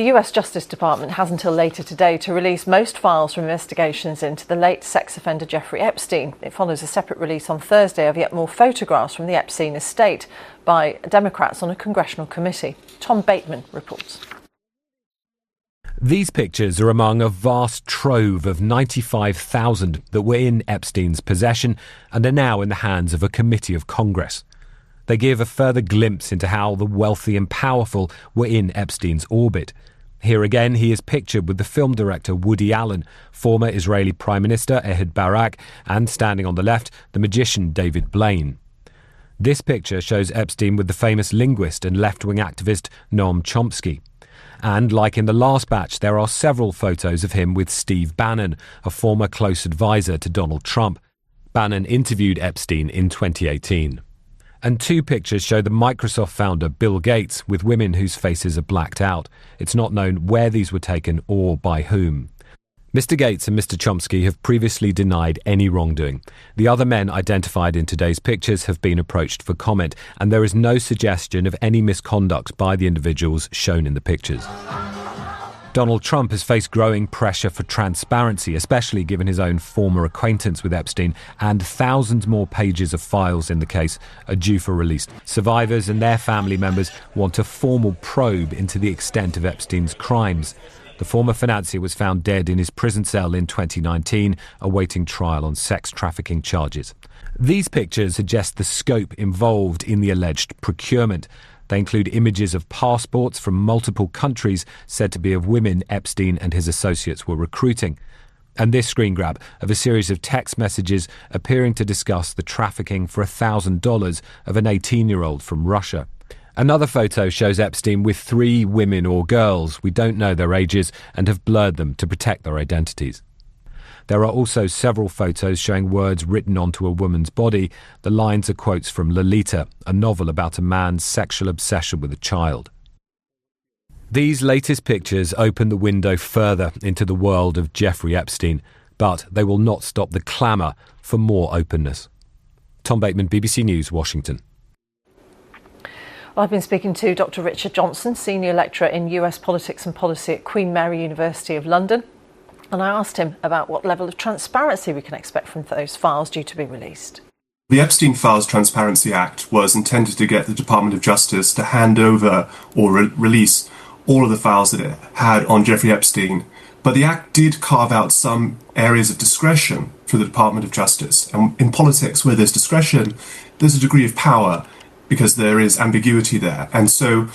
The US Justice Department has until later today to release most files from investigations into the late sex offender Jeffrey Epstein. It follows a separate release on Thursday of yet more photographs from the Epstein estate by Democrats on a congressional committee. Tom Bateman reports. These pictures are among a vast trove of 95,000 that were in Epstein's possession and are now in the hands of a committee of Congress. They give a further glimpse into how the wealthy and powerful were in Epstein's orbit. Here again, he is pictured with the film director Woody Allen, former Israeli Prime Minister Ehud Barak, and standing on the left, the magician David Blaine. This picture shows Epstein with the famous linguist and left-wing activist Noam Chomsky. And like in the last batch, there are several photos of him with Steve Bannon, a former close advisor to Donald Trump. Bannon interviewed Epstein in 2018. And two pictures show the Microsoft founder Bill Gates with women whose faces are blacked out. It's not known where these were taken or by whom. Mr. Gates and Mr. Chomsky have previously denied any wrongdoing. The other men identified in today's pictures have been approached for comment, and there is no suggestion of any misconduct by the individuals shown in the pictures. Donald Trump has faced growing pressure for transparency, especially given his own former acquaintance with Epstein, and thousands more pages of files in the case are due for release. Survivors and their family members want a formal probe into the extent of Epstein's crimes. The former financier was found dead in his prison cell in 2019, awaiting trial on sex trafficking charges. These pictures suggest the scope involved in the alleged procurement. They include images of passports from multiple countries said to be of women Epstein and his associates were recruiting. And this screen grab of a series of text messages appearing to discuss the trafficking for $1,000 of an 18-year-old from Russia. Another photo shows Epstein with 3 women or girls. We don't know their ages and have blurred them to protect their identities. There are also several photos showing words written onto a woman's body. The lines are quotes from Lolita, a novel about a man's sexual obsession with a child. These latest pictures open the window further into the world of Jeffrey Epstein, but they will not stop the clamour for more openness. Tom Bateman, BBC News, Washington. Well, I've been speaking to Dr. Richard Johnson, Senior Lecturer in US Politics and Policy at Queen Mary University of London, and I asked him about what level of transparency we can expect from those files due to be released. The Epstein Files Transparency Act was intended to get the Department of Justice to hand over or release all of the files that it had on Jeffrey Epstein, but the Act did carve out some areas of discretion for the Department of Justice. And in politics, where there's discretion, there's a degree of power, because there is ambiguity there. And so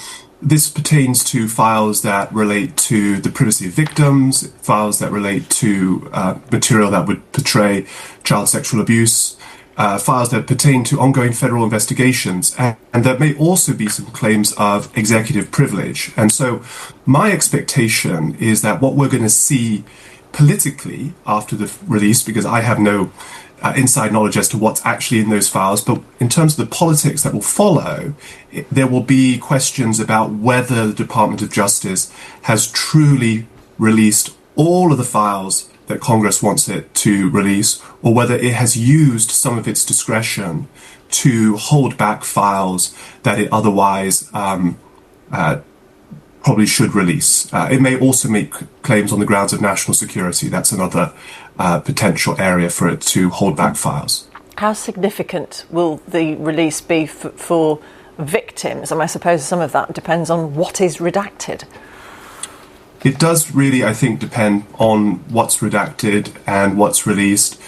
this pertains to files that relate to the privacy of victims, files that relate to material that would portray child sexual abuse, files that pertain to ongoing federal investigations, and there may also be some claims of executive privilege. And so my expectation is that what we're going to see politically after the release, because I have no inside knowledge as to what's actually in those files, but in terms of the politics that will follow, there will be questions about whether the Department of Justice has truly released all of the files that Congress wants it to release, or whether it has used some of its discretion to hold back files that it otherwise probably should release. It may also make claims on the grounds of national security. That's another potential area for it to hold back files. How significant will the release be for victims? And I suppose some of that depends on what is redacted. It does really, I think, depend on what's redacted and what's released.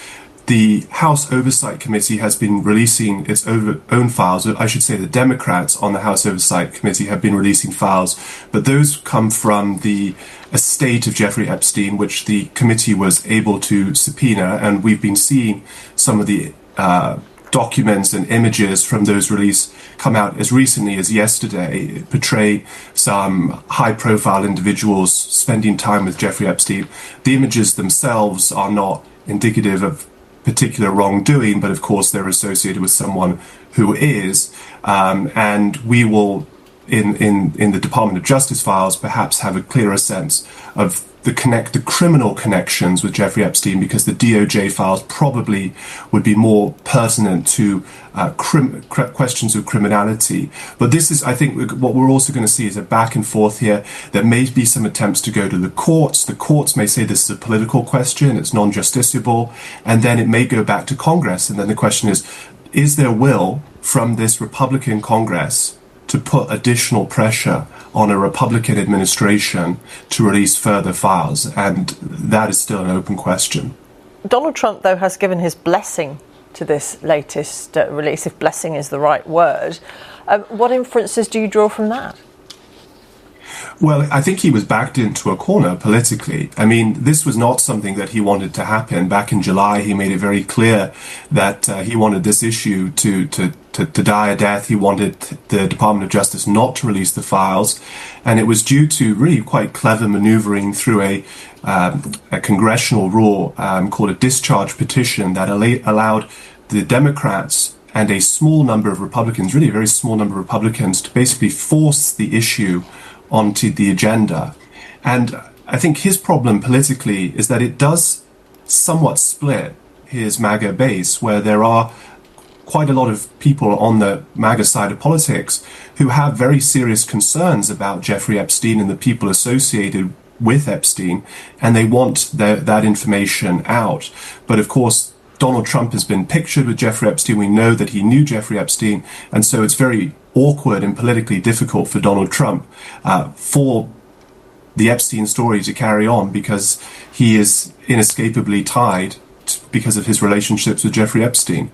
The House Oversight Committee has been releasing its own files. I should say the Democrats on the House Oversight Committee have been releasing files, but those come from the estate of Jeffrey Epstein, which the committee was able to subpoena, and we've been seeing some of the documents and images from those releases come out as recently as yesterday, portray some high-profile individuals spending time with Jeffrey Epstein. The images themselves are not indicative of particular wrongdoing, but of course they're associated with someone who is, and we will in the Department of Justice files perhaps have a clearer sense of the criminal connections with Jeffrey Epstein, because the DOJ files probably would be more pertinent to questions of criminality. But this is, I think, what we're also going to see is a back and forth here. There may be some attempts to go to the courts. The courts may say this is a political question, it's non-justiciable, and then it may go back to Congress. And then the question is there will from this Republican Congress to put additional pressure on a Republican administration to release further files? And that is still an open question. Donald Trump, though, has given his blessing to this latest release, if blessing is the right word. What inferences do you draw from that? Well, I think he was backed into a corner politically. I mean, this was not something that he wanted to happen. Back in July, he made it very clear that he wanted this issue to die a death. He wanted the Department of Justice not to release the files. And it was due to really quite clever maneuvering through a congressional rule called a discharge petition that allowed the Democrats and a small number of Republicans, really a very small number of Republicans, to basically force the issue onto the agenda. And I think his problem politically is that it does somewhat split his MAGA base, where there are quite a lot of people on the MAGA side of politics who have very serious concerns about Jeffrey Epstein and the people associated with Epstein, and they want that information out. But of course, Donald Trump has been pictured with Jeffrey Epstein. We know that he knew Jeffrey Epstein, and so it's very awkward and politically difficult for Donald Trump for the Epstein story to carry on, because he is inescapably tied because of his relationships with Jeffrey Epstein.